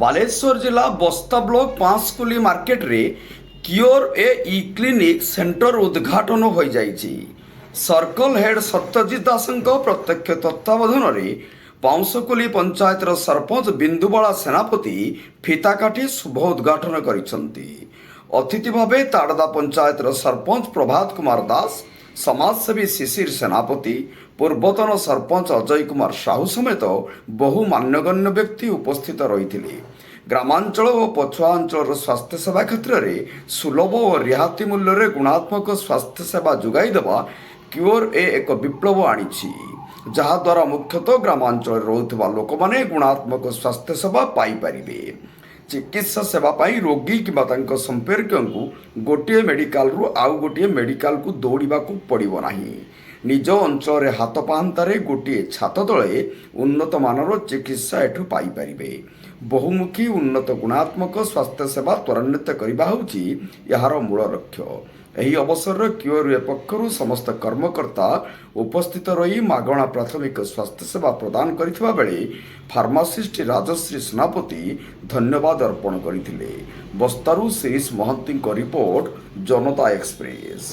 ବାଲେଶ୍ୱର ଜିଲ୍ଲା ବସ୍ତା ବ୍ଲକ ପାଁଶକୁଲି ମାର୍କେଟରେ କିଓର ଏ ଇ କ୍ଲିନିକ୍ ସେଣ୍ଟର ଉଦ୍ଘାଟନ ହୋଇଯାଇଛି। ସର୍କଲ ହେଡ୍ ସତ୍ୟଜିତ ଦାସଙ୍କ ପ୍ରତ୍ୟକ୍ଷ ତତ୍ତ୍ୱାବଧାନରେ ପାଉଁଶକୁଲି ପଞ୍ଚାୟତର ସରପଞ୍ଚ ବିନ୍ଦୁବାଳା ସେନାପତି ଫିତା କାଟି ଶୁଭ ଉଦ୍ଘାଟନ କରିଛନ୍ତି। ଅତିଥି ଭାବେ ତାଡ଼ଦା ପଞ୍ଚାୟତର ସରପଞ୍ଚ ପ୍ରଭାତ କୁମାର ଦାସ, ସମାଜସେବୀ ଶିଶିର ସେନାପତି, ପୂର୍ବତନ ସରପଞ୍ଚ ଅଜୟ କୁମାର ସାହୁ ସମେତ ବହୁ ମାନ୍ୟଗଣ୍ୟ ବ୍ୟକ୍ତି ଉପସ୍ଥିତ ରହିଥିଲେ। ଗ୍ରାମାଞ୍ଚଳ ଓ ପଛୁଆ ଅଞ୍ଚଳର ସ୍ୱାସ୍ଥ୍ୟସେବା କ୍ଷେତ୍ରରେ ସୁଲଭ ଓ ରିହାତି ମୂଲ୍ୟରେ ଗୁଣାତ୍ମକ ସ୍ୱାସ୍ଥ୍ୟସେବା ଯୋଗାଇ ଦେବା କ୍ୟୁଓର ଏ ଏକ ବିପ୍ଳବ ଆଣିଛି, ଯାହାଦ୍ୱାରା ମୁଖ୍ୟତଃ ଗ୍ରାମାଞ୍ଚଳରେ ରହୁଥିବା ଲୋକମାନେ ଗୁଣାତ୍ମକ ସ୍ୱାସ୍ଥ୍ୟସେବା ପାଇପାରିବେ। ଚିକିତ୍ସା ସେବା ପାଇଁ ରୋଗୀ କିମ୍ବା ତାଙ୍କ ସମ୍ପର୍କୀୟଙ୍କୁ ଗୋଟିଏ ମେଡ଼ିକାଲରୁ ଆଉ ଗୋଟିଏ ମେଡ଼ିକାଲକୁ ଦୌଡ଼ିବାକୁ ପଡ଼ିବ ନାହିଁ। ନିଜ ଅଞ୍ଚଳରେ ହାତ ପାହାନ୍ତାରେ ଗୋଟିଏ ଛାତ ତଳେ ଉନ୍ନତମାନର ଚିକିତ୍ସା ଏଠୁ ପାଇପାରିବେ। ବହୁମୁଖୀ ଉନ୍ନତ ଗୁଣାତ୍ମକ ସ୍ୱାସ୍ଥ୍ୟସେବା ତ୍ୱରାନ୍ୱିତ କରିବା ହେଉଛି ଏହାର ମୂଳ ଲକ୍ଷ୍ୟ। ଏହି ଅବସରରେ କ୍ୟୁଓର ଏ ପକ୍ଷରୁ ସମସ୍ତ କର୍ମକର୍ତ୍ତା ଉପସ୍ଥିତ ରହି ମାଗଣା ପ୍ରାଥମିକ ସ୍ୱାସ୍ଥ୍ୟସେବା ପ୍ରଦାନ କରିଥିବା ବେଳେ ଫାର୍ମାସିଷ୍ଟ ରାଜଶ୍ରୀ ସେନାପତି ଧନ୍ୟବାଦ ଅର୍ପଣ କରିଥିଲେ। ବସ୍ତାରୁ ଶିରିଷ ମହାନ୍ତିଙ୍କ ରିପୋର୍ଟ, ଜନତା ଏକ୍ସପ୍ରେସ।